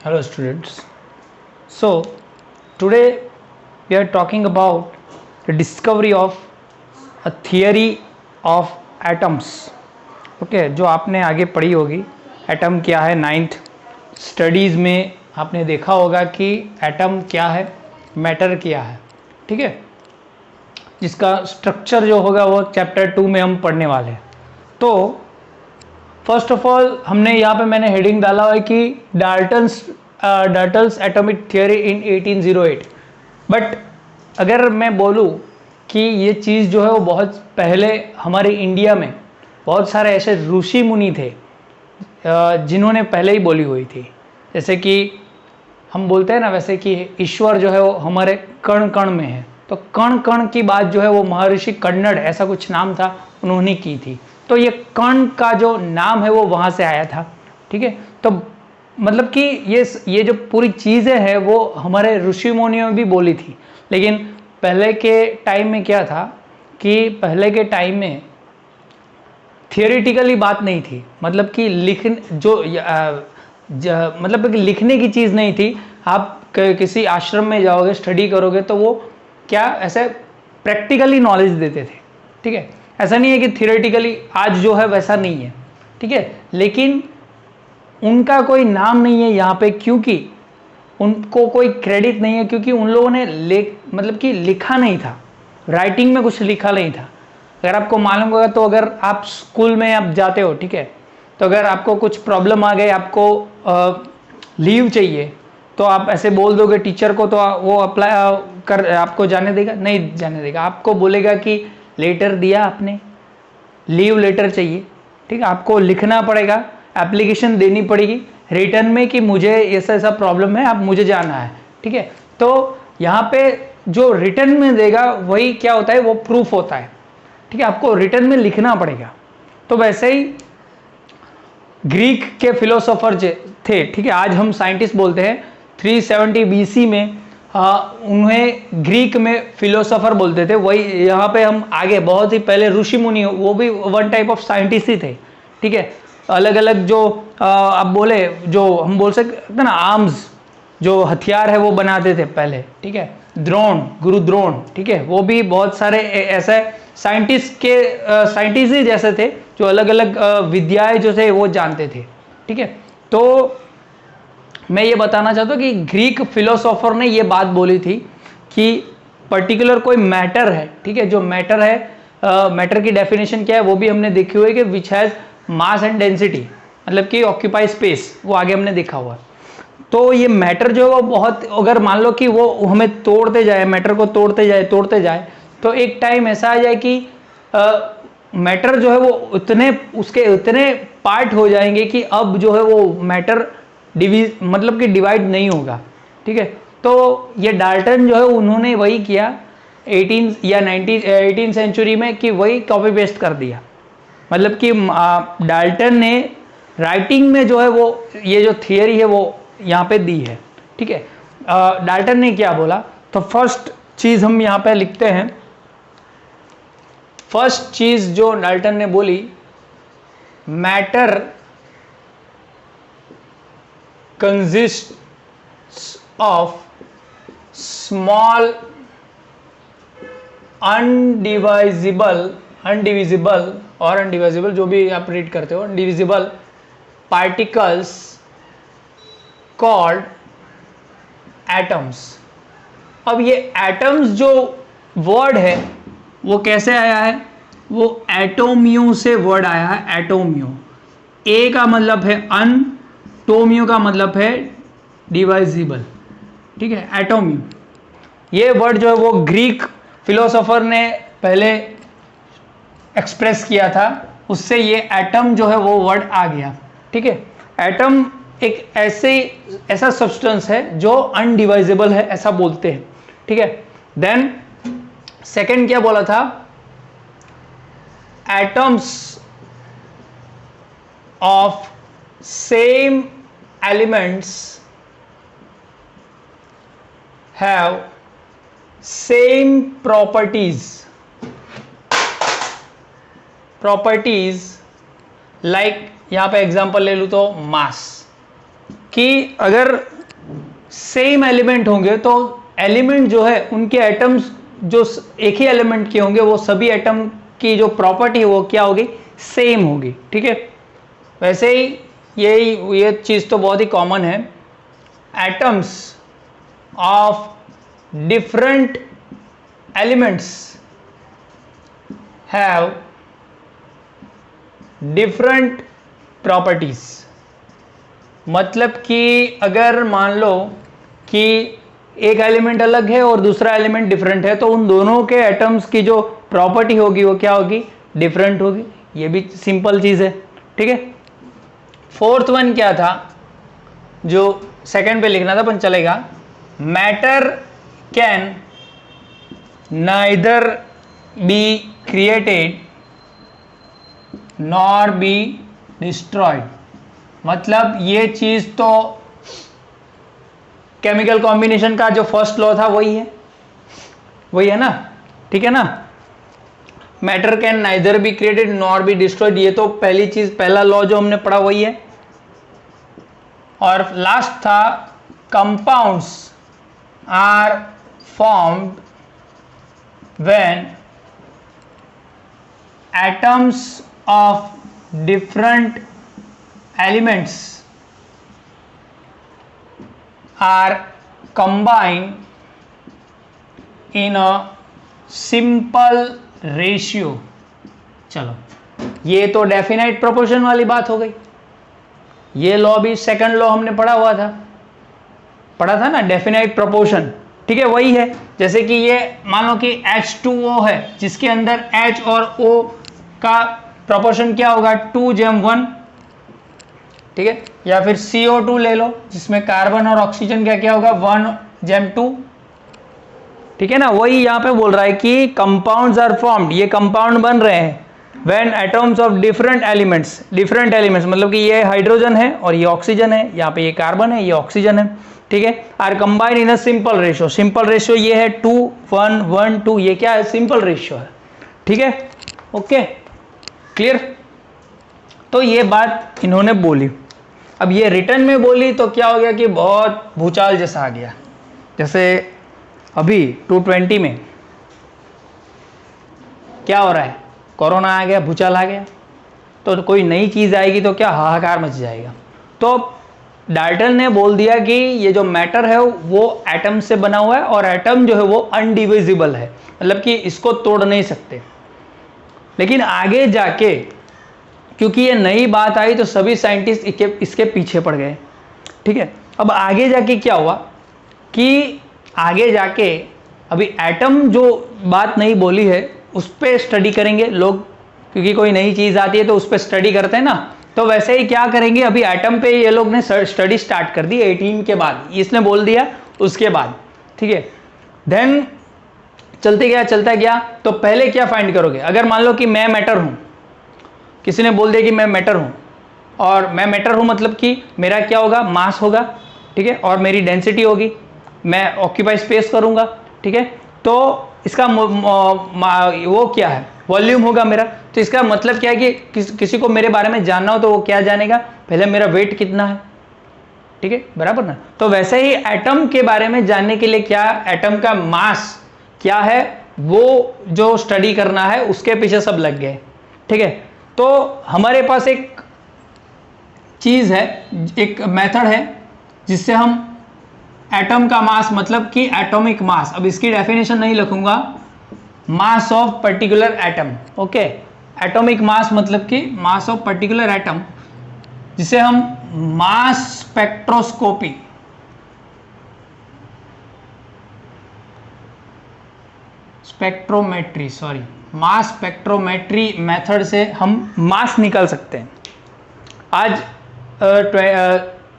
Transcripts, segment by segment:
Hello students. So today we are talking about the discovery of a theory of atoms. Okay जो आपने आगे पढ़ी होगी atom क्या है, नाइन्थ स्टडीज़ में आपने देखा होगा कि एटम क्या है, मैटर क्या है, ठीक है, जिसका स्ट्रक्चर जो होगा वो चैप्टर 2 में हम पढ़ने वाले हैं। तो फर्स्ट ऑफ ऑल हमने यहाँ पे मैंने हेडिंग डाला है कि Dalton's atomic theory in 1808। But अगर मैं बोलूँ कि ये चीज़ जो है वो बहुत पहले हमारे इंडिया में बहुत सारे ऐसे ऋषि मुनि थे जिन्होंने पहले ही बोली हुई थी। जैसे कि हम बोलते हैं ना, वैसे कि ईश्वर जो है वो हमारे कण कण में है, तो कण कण की बात जो है वो महर्षि कन्नड़ ऐसा कुछ नाम था, उन्होंने की थी। तो ये कण का जो नाम है वो वहाँ से आया था, ठीक है। तो मतलब कि ये जो पूरी चीज़ें हैं वो हमारे ऋषि मुनियों में भी बोली थी। लेकिन पहले के टाइम में क्या था कि पहले के टाइम में थियोरिटिकली बात नहीं थी, मतलब कि मतलब कि लिखने की चीज़ नहीं थी। आप किसी आश्रम में जाओगे, स्टडी करोगे तो वो क्या ऐसे प्रैक्टिकली नॉलेज देते थे, ठीक है। ऐसा नहीं है कि थियोरेटिकली आज जो है वैसा नहीं है, ठीक है। लेकिन उनका कोई नाम नहीं है यहाँ पे, क्योंकि उनको कोई क्रेडिट नहीं है, क्योंकि उन लोगों ने मतलब कि लिखा नहीं था, राइटिंग में कुछ लिखा नहीं था। अगर आपको मालूम होगा तो अगर आप स्कूल में आप जाते हो, ठीक है, तो अगर आपको कुछ प्रॉब्लम आ गई, आपको लीव चाहिए, तो आप ऐसे बोल दोगे टीचर को, तो वो अप्लाई कर आपको जाने देगा? नहीं जाने देगा। आपको बोलेगा कि लेटर दिया आपने, लीव लेटर चाहिए, ठीक है, आपको लिखना पड़ेगा, एप्लीकेशन देनी पड़ेगी रिटर्न में कि मुझे ऐसा ऐसा प्रॉब्लम है, आप मुझे जाना है, ठीक है। तो यहाँ पे जो रिटर्न में देगा वही क्या होता है, वो प्रूफ होता है, ठीक है। आपको रिटर्न में लिखना पड़ेगा। तो वैसे ही ग्रीक के फिलोसोफर थे, ठीक है, आज हम साइंटिस्ट बोलते हैं। 370 BC में उन्हें ग्रीक में फिलोसोफर बोलते थे। वही यहाँ पे हम आगे बहुत ही पहले ऋषि मुनि, वो भी वन टाइप ऑफ साइंटिस्ट ही थे, ठीक है। अलग अलग जो आप बोले, जो हम बोल सकते ना, आर्म्स, जो हथियार है वो बनाते थे पहले, ठीक है। द्रोण, गुरु द्रोण, ठीक है, वो भी बहुत सारे ऐसे साइंटिस्ट ही जैसे थे जो अलग अलग विद्याएं जो थे वो जानते थे, ठीक है। तो मैं ये बताना चाहता हूँ कि ग्रीक फिलोसोफर ने ये बात बोली थी कि पर्टिकुलर कोई मैटर है, ठीक है, जो मैटर है, मैटर की डेफिनेशन क्या है वो भी हमने देखी हुई है कि which has mass and density, मतलब कि ऑक्यूपाई स्पेस, वो आगे हमने देखा हुआ। तो ये मैटर जो है वो बहुत, अगर मान लो कि वो हमें तोड़ते जाए, मैटर को तोड़ते जाए, तो एक टाइम ऐसा आ जाए कि मैटर जो है वो उसके उतने पार्ट हो जाएंगे कि अब जो है वो मैटर मतलब कि डिवाइड नहीं होगा, ठीक है। तो ये डाल्टन जो है उन्होंने वही किया 18 सेंचुरी में, कि वही कॉपी पेस्ट कर दिया। मतलब कि डाल्टन ने राइटिंग में जो है वो ये जो थियरी है वो यहाँ पे दी है, ठीक है। डाल्टन ने क्या बोला, तो फर्स्ट चीज़ हम यहाँ पे लिखते हैं। फर्स्ट चीज़ जो डाल्टन ने बोली, matter consists of small undivisible जो भी आप रीड करते हो, indivisible particles called atoms। अब ये atoms जो वर्ड है वो कैसे आया है, वो एटोमियो से वर्ड आया है। एटोमियो, ए का मतलब है अन, टोमियो का मतलब है डिवाइजिबल, ठीक है, एटोमियो। ये वर्ड जो है वो ग्रीक फिलोसोफर ने पहले एक्सप्रेस किया था, उससे ये एटम जो है वो वर्ड आ गया, ठीक है। एटम एक ऐसा सब्सटेंस है जो अनडिवाइजेबल है, ऐसा बोलते हैं, ठीक है। देन सेकंड क्या बोला था, atoms of same elements have same properties like यहाँ पे एग्जांपल ले लूँ तो मास, कि अगर सेम एलिमेंट होंगे तो एलिमेंट जो है उनके एटम्स जो एक ही एलिमेंट के होंगे वो सभी एटम की जो प्रॉपर्टी है वो क्या होगी, सेम होगी। ठीक है, वैसे ही ये चीज तो बहुत ही कॉमन है। Atoms of different elements have different properties. मतलब कि अगर मान लो कि एक एलिमेंट अलग है और दूसरा एलिमेंट डिफरेंट है तो उन दोनों के एटम्स की जो प्रॉपर्टी होगी वो क्या होगी, डिफरेंट होगी। ये भी सिंपल चीज है। ठीक है, फोर्थ वन क्या था जो सेकंड पे लिखना था पर चलेगा, matter can neither be created nor be destroyed. मतलब ये चीज तो केमिकल कॉम्बिनेशन का जो फर्स्ट लॉ था वही है ना। ठीक है ना, matter can neither be created nor be destroyed, ये तो पहली चीज, पहला लॉ जो हमने पढ़ा वही है। और लास्ट था compounds are formed when atoms of different elements are combined in a simple ratio। चलो, ये तो डेफिनाइट प्रोपोर्शन वाली बात हो गई। ये लॉ भी सेकंड लॉ हमने पढ़ा था ना, डेफिनाइट प्रोपोर्शन। ठीक है, वही है। जैसे कि ये मान लो कि H2O है जिसके अंदर H और O का प्रोपोर्शन क्या होगा, 2:1। ठीक है, या फिर CO2 ले लो जिसमें कार्बन और ऑक्सीजन क्या होगा, 1:2। ठीक है ना, वही यहाँ पे बोल रहा है कि कंपाउंड्स आर फॉर्म्ड, ये कंपाउंड बन रहे हैं when atoms of different elements मतलब कि ये हाइड्रोजन है और ये ऑक्सीजन है, यहाँ पे ये कार्बन है, ये ऑक्सीजन है। ठीक है, are combined in a simple ratio. Simple ratio ये है 2:1:1:2, ये क्या है, सिंपल रेशियो है। ठीक है, ओके, क्लियर। तो ये बात इन्होंने बोली। अब ये रिटर्न में बोली तो क्या हो गया कि बहुत भूचाल जैसा आ गया। जैसे अभी 220 में क्या हो रहा है, कोरोना आ गया, भूचाल आ गया, तो कोई नई चीज आएगी तो क्या हाहाकार मच जाएगा। तो डाल्टन ने बोल दिया कि ये जो मैटर है वो एटम से बना हुआ है और एटम जो है वो अनडिविजिबल है, मतलब कि इसको तोड़ नहीं सकते। लेकिन आगे जाके क्योंकि ये नई बात आई तो सभी साइंटिस्ट इसके पीछे पड़ गए। ठीक है, अब आगे जाके क्या हुआ कि आगे जाके अभी एटम जो बात नहीं बोली है उस पर स्टडी करेंगे लोग, क्योंकि कोई नई चीज़ आती है तो उस पर स्टडी करते हैं ना। तो वैसे ही क्या करेंगे, अभी एटम पे ये लोग ने स्टडी स्टार्ट कर दी 18 के बाद, इसने बोल दिया उसके बाद। ठीक है, देन चलता गया। तो पहले क्या फाइंड करोगे, अगर मान लो कि मैं मैटर हूँ, किसी ने बोल दिया कि मैं मैटर हूँ, और मैं मैटर हूँ मतलब कि मेरा क्या होगा, मास होगा। ठीक है, और मेरी डेंसिटी होगी, मैं ऑक्यूपाई स्पेस करूँगा। ठीक है, तो इसका वो क्या है, वॉल्यूम होगा मेरा। तो इसका मतलब क्या है कि किसी को मेरे बारे में जानना हो तो वो क्या जानेगा, पहले मेरा वेट कितना है। ठीक है, बराबर ना। तो वैसे ही एटम के बारे में जानने के लिए क्या, एटम का मास क्या है वो जो स्टडी करना है उसके पीछे सब लग गए। ठीक है, तो हमारे पास एक चीज है, एक मेथड है जिससे हम एटम का मास मतलब कि एटॉमिक मास, अब इसकी डेफिनेशन नहीं लिखूंगा, mass of particular atom. Okay, atomic mass मतलब कि मास ऑफ पर्टिकुलर एटम, जिसे हम mass spectroscopy mass spectrometry method से हम मास निकाल सकते हैं। आज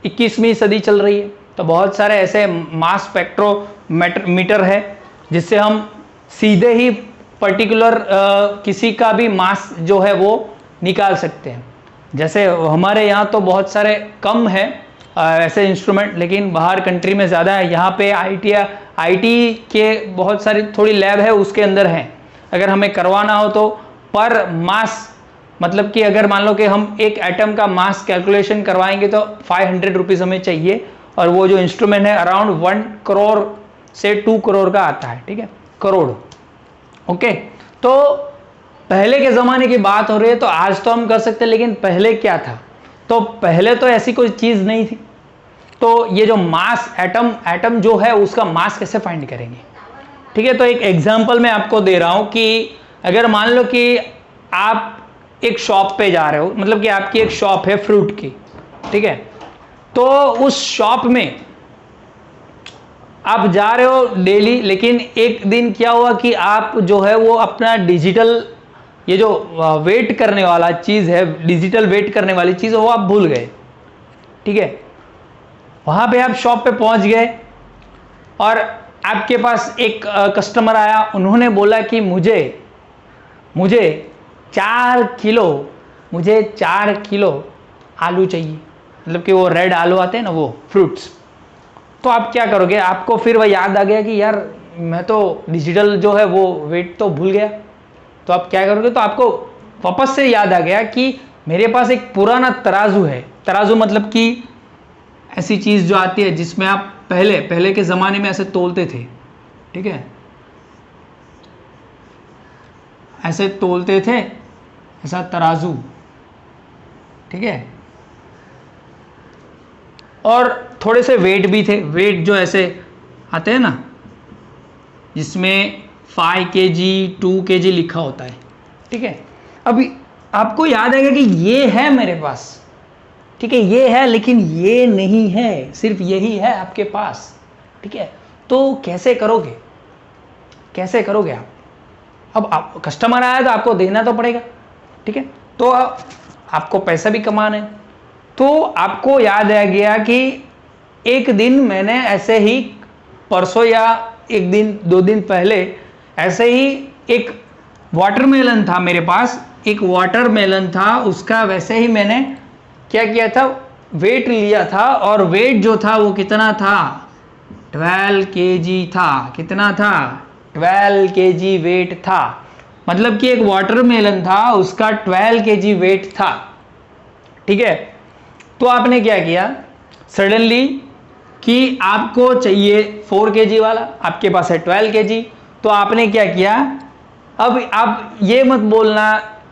21वीं सदी चल रही है तो बहुत सारे ऐसे मास स्पेक्ट्रोमीटर है जिससे हम सीधे ही पर्टिकुलर किसी का भी मास जो है वो निकाल सकते हैं। जैसे हमारे यहाँ तो बहुत सारे कम है ऐसे इंस्ट्रूमेंट, लेकिन बाहर कंट्री में ज़्यादा है। यहाँ पे आईटी के बहुत सारी थोड़ी लैब है, उसके अंदर है। अगर हमें करवाना हो तो पर मास मतलब कि अगर मान लो कि हम एक एटम का मास कैलकुलेशन करवाएंगे तो 500 रुपीज़ हमें चाहिए, और वो जो इंस्ट्रूमेंट है अराउंड 1 करोड़ से 2 करोड़ का आता है, ठीक है, करोड़। ओके, तो पहले के ज़माने की बात हो रही है, तो आज तो हम कर सकते हैं, लेकिन पहले क्या था? तो पहले तो ऐसी कोई चीज़ नहीं थी। तो ये जो मास एटम जो है उसका मास कैसे फाइंड करेंगे? ठीक है, तो एक एग्जांपल मैं आपको दे रहा हूँ कि अगर मान लो कि आप एक शॉप पे जा रहे हो, मतलब कि आपकी एक शॉप है फ्रूट की, ठीक है, तो उस शॉप में आप जा रहे हो डेली, लेकिन एक दिन क्या हुआ कि आप जो है वो अपना डिजिटल ये जो वेट करने वाला चीज़ है, डिजिटल वेट करने वाली चीज़ है, वो आप भूल गए, ठीक है। वहाँ पे आप शॉप पे पहुँच गए और आपके पास एक कस्टमर आया, उन्होंने बोला कि मुझे 4 किलो आलू चाहिए, मतलब कि वो रेड आलू आते हैं ना, वो फ्रूट्स। तो आप क्या करोगे? आपको फिर वह याद आ गया कि यार मैं तो डिजिटल जो है वो वेट तो भूल गया। तो आप क्या करोगे? तो आपको वापस से याद आ गया कि मेरे पास एक पुराना तराजू है। तराजू मतलब कि ऐसी चीज़ जो आती है जिसमें आप पहले के ज़माने में ऐसे तोलते थे, ठीक है, ऐसे तोलते थे, ऐसा तराजू, ठीक है, और थोड़े से वेट भी थे, वेट जो ऐसे आते हैं ना, जिसमें 5 kg 2 kg लिखा होता है, ठीक है। अभी आपको याद आएगा कि ये है मेरे पास, ठीक है, ये है, लेकिन ये नहीं है, सिर्फ यही है आपके पास, ठीक है। तो कैसे करोगे आप? अब आप कस्टमर आया तो आपको देना तो पड़ेगा, ठीक है, तो आपको पैसा भी कमाना है। तो आपको याद आ गया कि एक दिन मैंने ऐसे ही परसों या एक दिन 2 दिन पहले ऐसे ही एक वाटरमेलन था मेरे पास, एक वाटरमेलन था, उसका वैसे ही मैंने क्या किया था, वेट लिया था, और वेट जो था वो कितना था, 12 kg था। कितना था? 12 kg वेट था। मतलब कि एक वाटरमेलन था, उसका 12 kg वेट था, ठीक है। तो आपने क्या किया, सडनली कि आपको चाहिए 4 kg वाला, आपके पास है 12 kg, तो आपने क्या किया, अब आप ये मत बोलना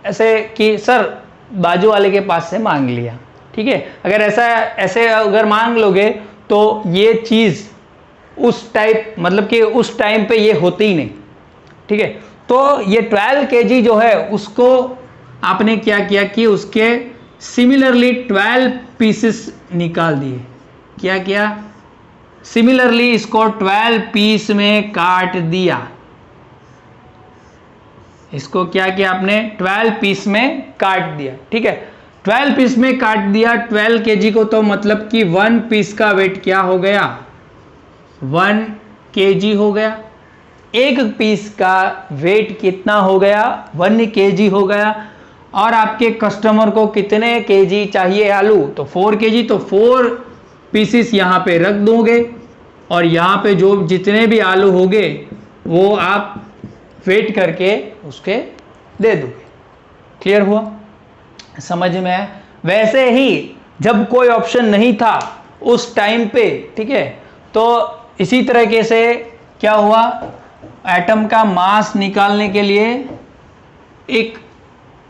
ऐसे कि सर बाजू वाले के पास से मांग लिया, ठीक है। अगर ऐसे अगर मांग लोगे तो ये चीज़ उस टाइप, मतलब कि उस टाइम पे ये होती ही नहीं, ठीक है। तो ये 12 kg जो है उसको आपने क्या किया कि उसके सिमिलरली 12 पीसेस निकाल दिए। क्या किया? सिमिलरली इसको 12 पीस में काट दिया। इसको क्या किया आपने? 12 पीस में काट दिया, ठीक है। 12 पीस में काट दिया 12 kg को, तो मतलब कि 1 पीस का वेट क्या हो गया? 1 kg हो गया। एक पीस का वेट कितना हो गया? 1 kg हो गया। और आपके कस्टमर को कितने kg चाहिए आलू? तो 4 kg, तो 4 पीसीस यहाँ पे रख दोगे, और यहाँ पे जो जितने भी आलू होंगे वो आप वेट करके उसके दे दोगे। क्लियर हुआ? समझ में आया? वैसे ही जब कोई ऑप्शन नहीं था उस टाइम पे, ठीक है, तो इसी तरीके से क्या हुआ, एटम का मास निकालने के लिए एक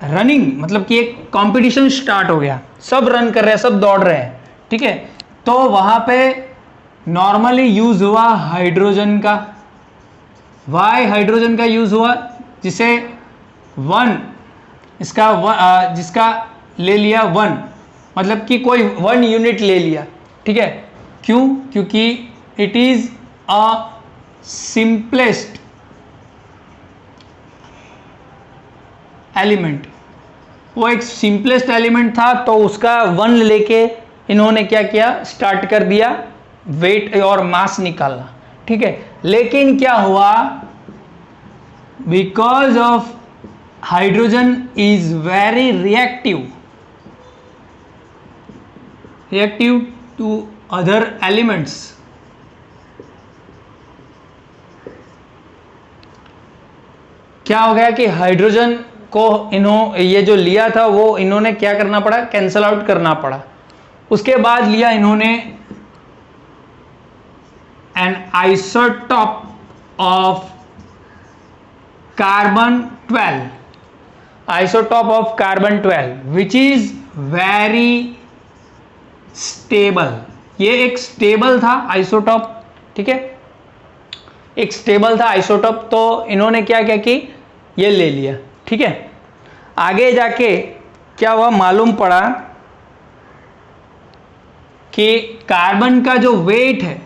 रनिंग, मतलब कि एक कंपटीशन स्टार्ट हो गया। सब रन कर रहे हैं, सब दौड़ रहे हैं, ठीक है। तो वहां पे नॉर्मली यूज हुआ हाइड्रोजन का। वाई हाइड्रोजन का यूज हुआ? जिसे 1 जिसका ले लिया 1, मतलब कि कोई 1 यूनिट ले लिया, ठीक है। क्यों? क्योंकि it is a simplest element, वो एक सिंपलेस्ट एलिमेंट था, तो उसका 1 लेके इन्होंने क्या किया, स्टार्ट कर दिया वेट और मास निकालना, ठीक है। लेकिन क्या हुआ, because of hydrogen is very reactive to other elements, क्या हो गया कि हाइड्रोजन को ये जो लिया था वो इन्होंने क्या करना पड़ा, कैंसल आउट करना पड़ा। उसके बाद लिया इन्होंने an isotope of carbon 12, isotope of carbon 12 which is very stable। ये एक स्टेबल था आइसोटॉप, ठीक है, एक स्टेबल था आइसोटॉप, तो इन्होंने क्या क्या की, ये ले लिया, ठीक है। आगे जाके क्या हुआ मालूम पड़ा कि कार्बन का जो वेट है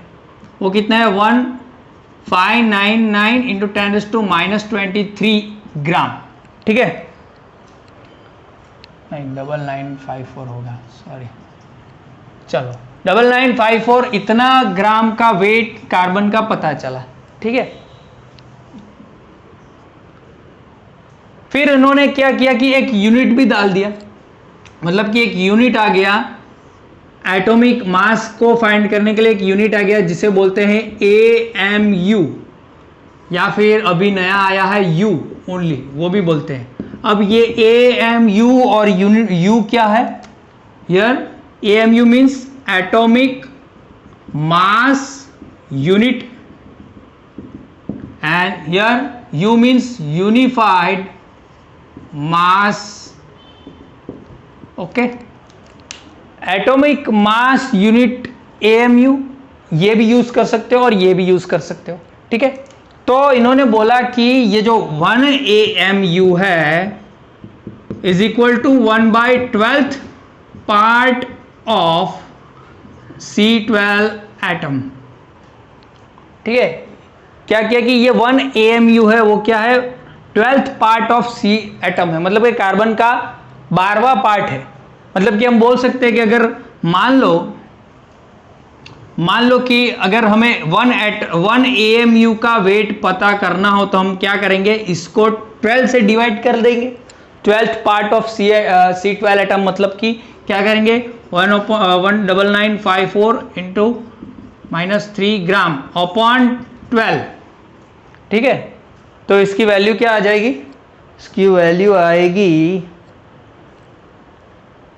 वो कितना है 1599 इंटू 10⁻⁻23 ग्राम, ठीक है, नहीं 9954 होगा, सॉरी, चलो 9954 इतना ग्राम का वेट कार्बन का पता चला, ठीक है। फिर इन्होंने क्या किया कि एक यूनिट भी डाल दिया, मतलब कि एक यूनिट आ गया एटॉमिक मास को फाइंड करने के लिए, एक यूनिट आ गया जिसे बोलते हैं AMU, या फिर अभी नया आया है U ओनली, वो भी बोलते हैं। अब ये AMU और यूनिट U क्या है, here AMU means atomic mass unit and here U means unified mass, okay. Atomic mass unit AMU, ये भी यूज कर सकते हो और ये भी यूज कर सकते हो, ठीक है। तो इन्होंने बोला कि ये जो 1 AMU है is equal to 1/12th part of C12 atom, ठीक है। क्या किया कि ये 1 AMU है वो क्या है 12th part of C atom है, मतलब ये कार्बन का 12वां पार्ट है। मतलब कि हम बोल सकते हैं कि अगर मान लो कि अगर हमें 1 AMU का वेट पता करना हो तो हम क्या करेंगे, इसको 12 से डिवाइड कर देंगे, 12th part of C12 atom, मतलब कि क्या करेंगे 19954 इंटू -3 ग्राम अपॉन 12, ठीक है। तो इसकी वैल्यू क्या आ जाएगी, इसकी वैल्यू आएगी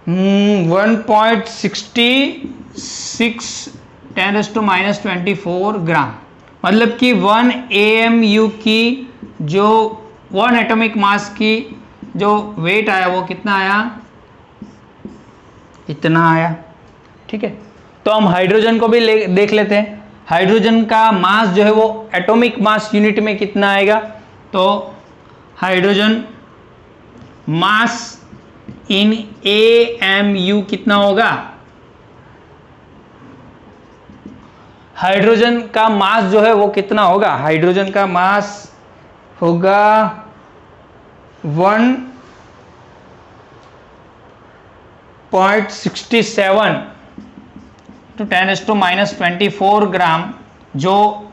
1.66 10⁻24 ग्राम, मतलब कि 1 AMU की जो 1 एटॉमिक मास की जो वेट आया वो कितना आया, इतना आया, ठीक है। तो हम हाइड्रोजन को भी देख लेते हैं, हाइड्रोजन का मास जो है वो एटॉमिक मास यूनिट में कितना आएगा, तो हाइड्रोजन मास इन AMU कितना होगा, हाइड्रोजन का मास जो है वो कितना होगा, हाइड्रोजन का मास होगा 1.67 टू 10⁻24 ग्राम जो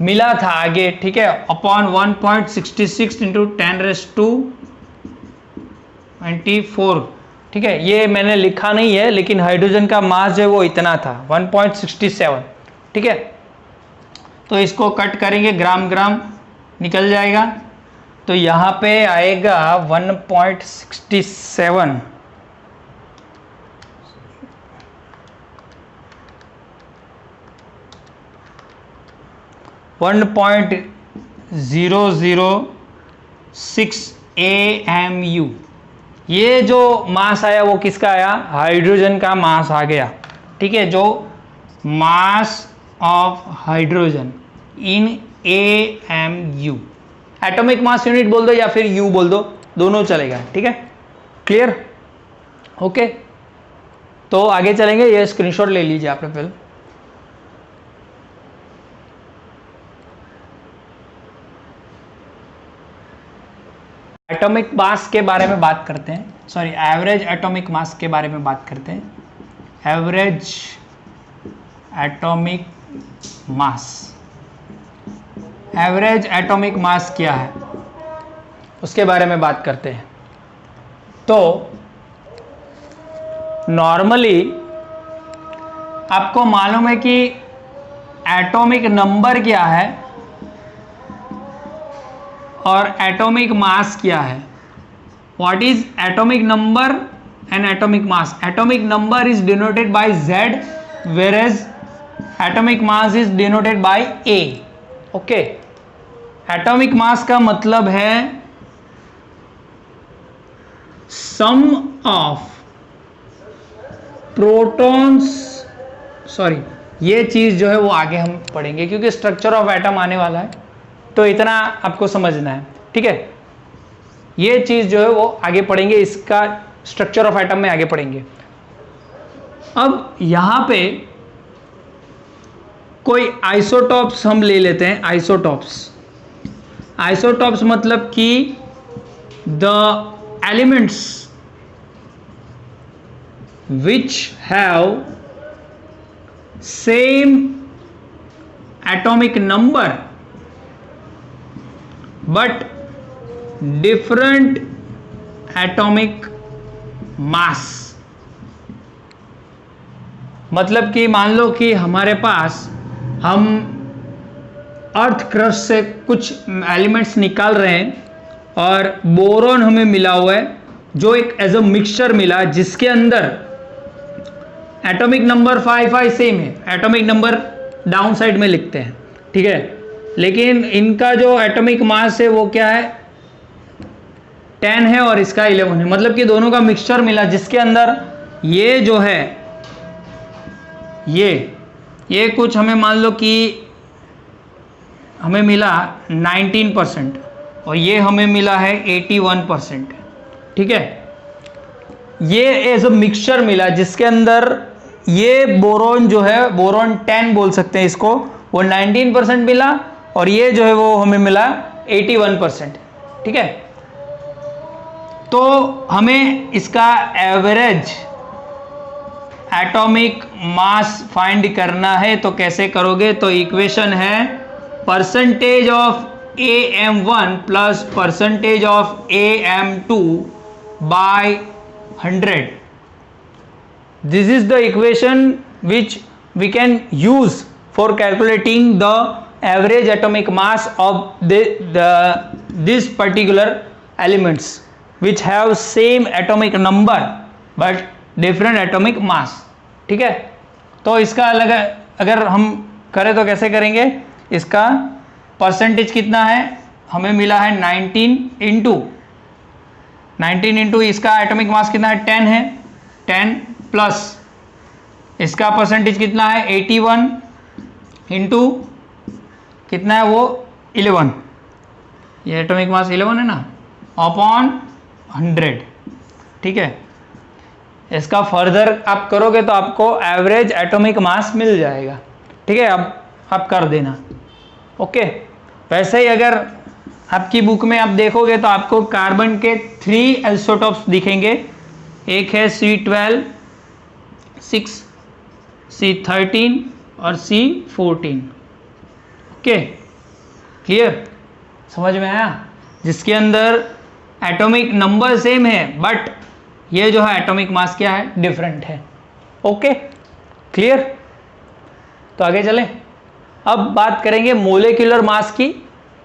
मिला था आगे, ठीक है, अपॉन 1.66 इंटू 10⁻24, ठीक है। ये मैंने लिखा नहीं है लेकिन हाइड्रोजन का मास जो है वो इतना था 1.67, ठीक है। तो इसको कट करेंगे, ग्राम ग्राम निकल जाएगा, तो यहाँ पे आएगा 1.67 1.006 AMU। ये जो मास आया वो किसका आया, हाइड्रोजन का मास आ गया, ठीक है, जो mass of hydrogen in AMU, atomic mass unit बोल दो या फिर U बोल दो, दोनों चलेगा, ठीक है, क्लियर, ओके। तो आगे चलेंगे, ये स्क्रीनशॉट ले लीजिए आपने पहले। एटॉमिक मास के बारे में बात करते हैं, सॉरी एवरेज एटॉमिक मास के बारे में बात करते हैं। Average atomic mass, average atomic mass क्या है उसके बारे में बात करते हैं। तो नॉर्मली आपको मालूम है कि एटॉमिक नंबर क्या है और एटॉमिक मास क्या है। What is atomic number and atomic mass? Atomic number is denoted by Z, whereas atomic mass is denoted by A. Okay, atomic mass का मतलब है सम ऑफ प्रोटॉन्स, सॉरी ये चीज जो है वो आगे हम पढ़ेंगे क्योंकि स्ट्रक्चर ऑफ एटम आने वाला है, तो इतना आपको समझना है, ठीक है। ये चीज जो है वो आगे पढ़ेंगे, इसका स्ट्रक्चर ऑफ एटम में आगे पढ़ेंगे। अब यहां पे कोई आइसोटॉप्स हम ले लेते हैं। आइसोटॉप्स मतलब कि the elements which have same atomic number but different atomic mass। मतलब कि मान लो कि हमारे पास हम अर्थ क्रस्ट से कुछ एलिमेंट्स निकाल रहे हैं और बोरॉन हमें मिला हुआ है, जो एक एज अ मिक्सचर मिला जिसके अंदर एटॉमिक नंबर 5 सेम है, एटॉमिक नंबर डाउन साइड में लिखते हैं, ठीक है, लेकिन इनका जो एटॉमिक मास है वो क्या है 10 है और इसका 11 है। मतलब कि दोनों का मिक्सचर मिला जिसके अंदर ये जो है ये कुछ हमें मान लो कि हमें मिला 19% और ये हमें मिला है 81%, ठीक है। ये एज अ मिक्सचर मिला जिसके अंदर ये बोरॉन जो है, बोरॉन 10 बोल सकते हैं इसको, वो 19% मिला और ये जो है वो हमें मिला 81%, ठीक है। तो हमें इसका एवरेज एटॉमिक मास फाइंड करना है, तो कैसे करोगे? तो इक्वेशन है percentage of AM1 plus percentage of AM2 by 100। This is the equation which we can use for calculating the average atomic mass of this particular elements which have same atomic number but different atomic mass, ठीक है। तो इसका अलग अगर हम करें तो कैसे करेंगे? इसका परसेंटेज कितना है? हमें मिला है 19 इंटू इसका एटॉमिक मास कितना है? 10 है, 10 प्लस इसका परसेंटेज कितना है? 81 इंटू कितना है वो? 11, ये एटॉमिक मास 11 है ना, अपॉन 100, ठीक है। इसका फर्दर आप करोगे तो आपको एवरेज एटॉमिक मास मिल जाएगा, ठीक है। अब आप कर देना, ओके। वैसे ही अगर आपकी बुक में आप देखोगे तो आपको कार्बन के 3 आइसोटॉप्स दिखेंगे। एक है C12, 6, C13 और C14, ओके, क्लियर, समझ में आया? जिसके अंदर एटॉमिक नंबर सेम है बट ये जो है एटॉमिक मास क्या है? डिफरेंट है, ओके, क्लियर। तो आगे चलें। अब बात करेंगे मोलेक्युलर मास की।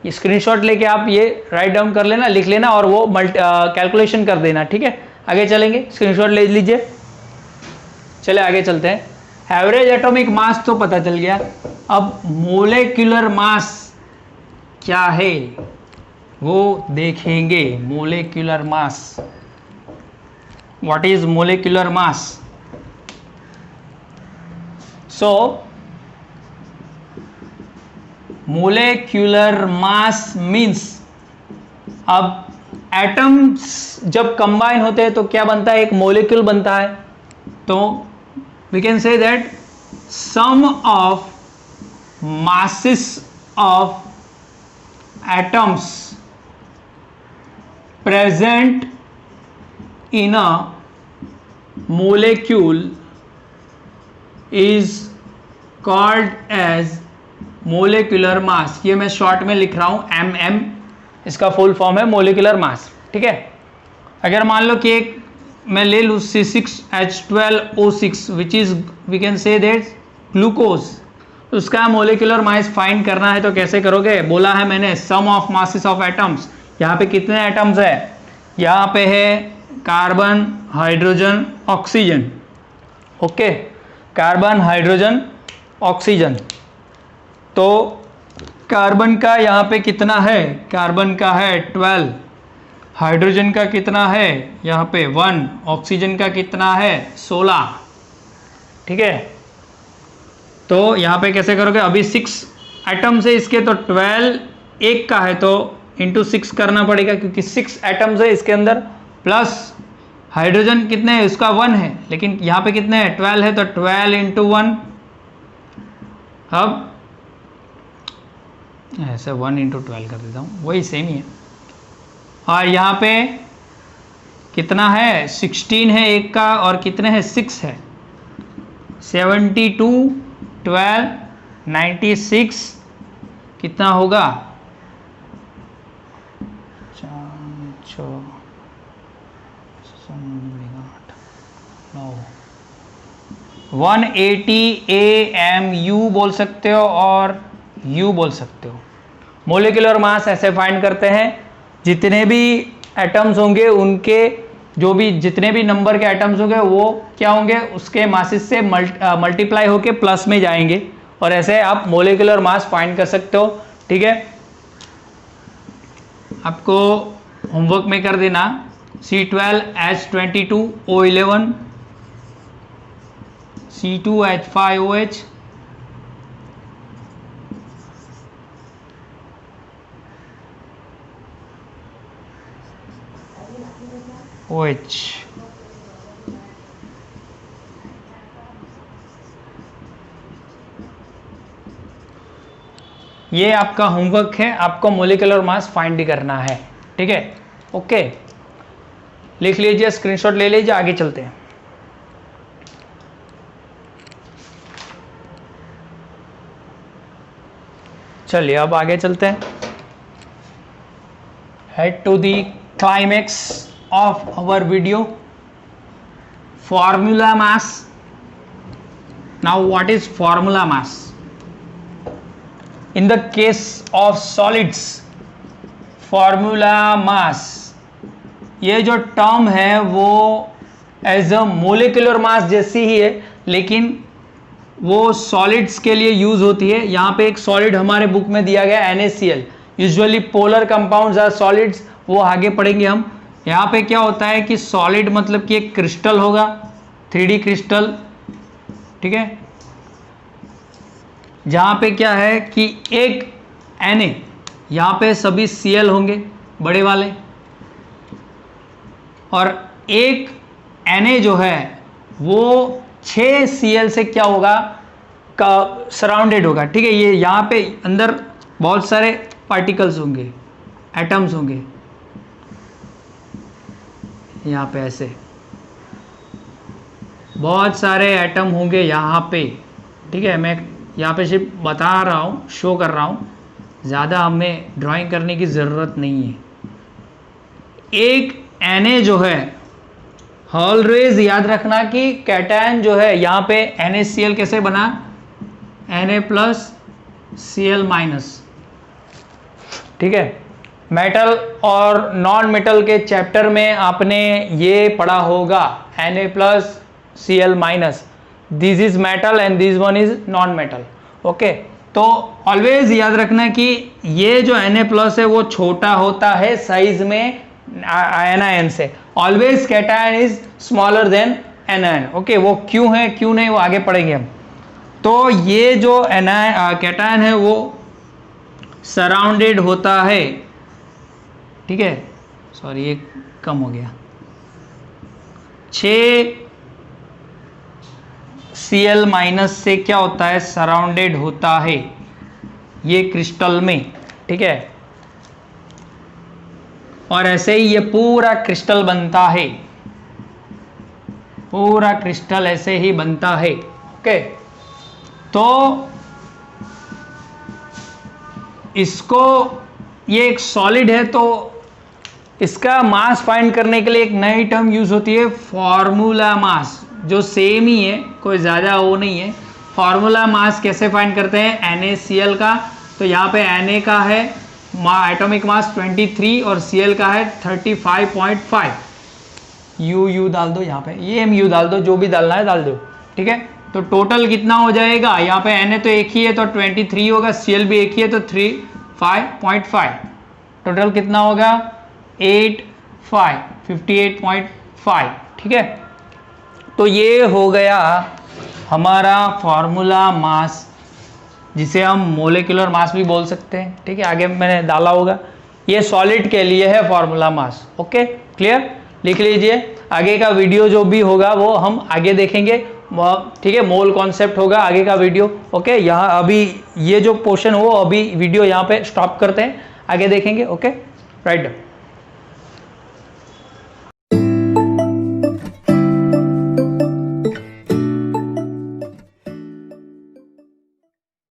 स्क्रीनशॉट लेके आप ये राइट डाउन कर लेना, लिख लेना और वो कैलकुलेशन कर देना, ठीक है। आगे चलेंगे, स्क्रीनशॉट ले लीजिए। चले आगे चलते हैं। एवरेज एटॉमिक मास तो पता चल गया, अब मोलेक्युलर मास क्या है वो देखेंगे। Molecular mass, what is molecular mass? So molecular mass means, अब एटम्स जब कंबाइन होते हैं तो क्या बनता है? एक मोलेक्यूल बनता है। तो we can say that sum of masses of atoms present in a molecule is called as molecular mass। ये मैं शॉर्ट में लिख रहा हूँ MM, इसका फुल फॉर्म है मोलिकुलर मास, ठीक है। अगर मान लो कि एक मैं ले लूँ C6H12O6 which is we can say that glucose, उसका मोलिकुलर मास फाइंड करना है तो कैसे करोगे? बोला है मैंने sum of masses of atoms. यहाँ पे कितने एटम्स है? यहाँ पे है carbon, hydrogen, oxygen, okay, carbon, hydrogen, oxygen. तो कार्बन का यहाँ पे कितना है, कार्बन का है 12, हाइड्रोजन का कितना है यहाँ पे 1, ऑक्सीजन का कितना है 16। ठीक है, तो यहाँ पे कैसे करोगे, अभी 6 एटम्स है इसके, तो 12 एक का है तो इंटू 6 करना पड़ेगा क्योंकि 6 एटम्स है इसके अंदर, प्लस हाइड्रोजन कितने है उसका 1 है, लेकिन यहाँ पे कितने हैं 12 है, तो 12 इंटू 1, अब ऐसे 1 इंटू 12 कर देता हूँ, वही सेम ही है। और यहाँ पे कितना है 16 है एक का, और कितने हैं 6 है, 72 12 96 कितना होगा 180 AMU बोल सकते हो और U बोल सकते हो। मोलिकुलर मास ऐसे फाइंड करते हैं, जितने भी एटम्स होंगे उनके जो भी जितने भी नंबर के एटम्स होंगे वो क्या होंगे, उसके मासेस से मल्टीप्लाई होके प्लस में जाएंगे, और ऐसे आप मोलिकुलर मास फाइंड कर सकते हो। ठीक है, आपको होमवर्क में कर देना C12H22O11 C2H5OH OH। ये आपका होमवर्क है, आपको मोलिकुलर मास फाइंड करना है। ठीक है, ओके, लिख लीजिए, स्क्रीनशॉट ले लीजिए, आगे चलते हैं। चलिए अब आगे चलते हैं, head to the climax of our video, formula mass. Now what is formula mass? In the case of solids, formula mass ये जो टर्म है वो एज अ मोलिकुलर मास जैसी ही है, लेकिन वो सॉलिड्स के लिए यूज होती है। यहाँ पे एक सॉलिड हमारे बुक में दिया गया NaCl, usually polar compounds are solids, वो आगे पढ़ेंगे हम। यहाँ पे क्या होता है कि सॉलिड मतलब कि एक क्रिस्टल होगा, 3D क्रिस्टल। ठीक है, जहाँ पे क्या है कि एक Na, यहाँ पे सभी Cl होंगे बड़े वाले, और एक Na जो है वो 6 Cl से क्या होगा का सराउंडेड होगा। ठीक है, ये यहाँ पे अंदर बहुत सारे पार्टिकल्स होंगे, एटम्स होंगे, यहाँ पे ऐसे बहुत सारे एटम होंगे यहाँ पे। ठीक है, मैं यहाँ पे सिर्फ बता रहा हूँ, शो कर रहा हूँ, ज़्यादा हमें ड्राइंग करने की ज़रूरत नहीं है। एक Na जो है, ऑलवेज याद रखना कि कैटायन जो है यहाँ पे NaCl कैसे बना, Na+Cl-। ठीक है, मेटल और नॉन मेटल के चैप्टर में आपने ये पढ़ा होगा Na+Cl-, this is metal and this one is non metal. Okay, तो ऑलवेज याद रखना कि ये जो Na+ है वो छोटा होता है साइज में anion से, always cation is smaller than anion। Okay, वो क्यों है क्यों नहीं वो आगे पढ़ेंगे हम। तो ये जो कैटायन है वो सराउंडेड होता है। ठीक है, सॉरी ये कम हो गया, 6 Cl- से क्या होता है, सराउंडेड होता है ये क्रिस्टल में। ठीक है, और ऐसे ही ये पूरा क्रिस्टल बनता है, पूरा क्रिस्टल ऐसे ही बनता है। ओके, तो इसको, ये एक सॉलिड है तो इसका मास फाइंड करने के लिए एक नई टर्म यूज होती है, फॉर्मूला मास, जो सेम ही है, कोई ज़्यादा वो नहीं है। फॉर्मूला मास कैसे फाइंड करते हैं, NaCl का, तो यहाँ पे Na का है एटॉमिक मास 23 और Cl का है 35.5। यू डाल दो, यहाँ पे ये mu डाल दो, जो भी डालना है डाल दो। ठीक है, तो टोटल कितना हो जाएगा, यहाँ पे Na तो एक ही है तो 23 होगा, Cl भी एक ही है तो 5.5, टोटल कितना होगा 58.5, ठीक है। तो ये हो गया हमारा फॉर्मूला मास, जिसे हम मोलिकुलर मास भी बोल सकते हैं, ठीक है, आगे मैंने डाला होगा। ये सॉलिड के लिए है फॉर्मूला मास। ओके, क्लियर, लिख लीजिए। आगे का वीडियो जो भी होगा वो हम आगे देखेंगे, ठीक है, मोल कॉन्सेप्ट होगा आगे का वीडियो। ओके, यहाँ अभी ये जो पोर्शन हो अभी वीडियो यहाँ पे स्टॉप करते हैं, आगे देखेंगे। Okay, right.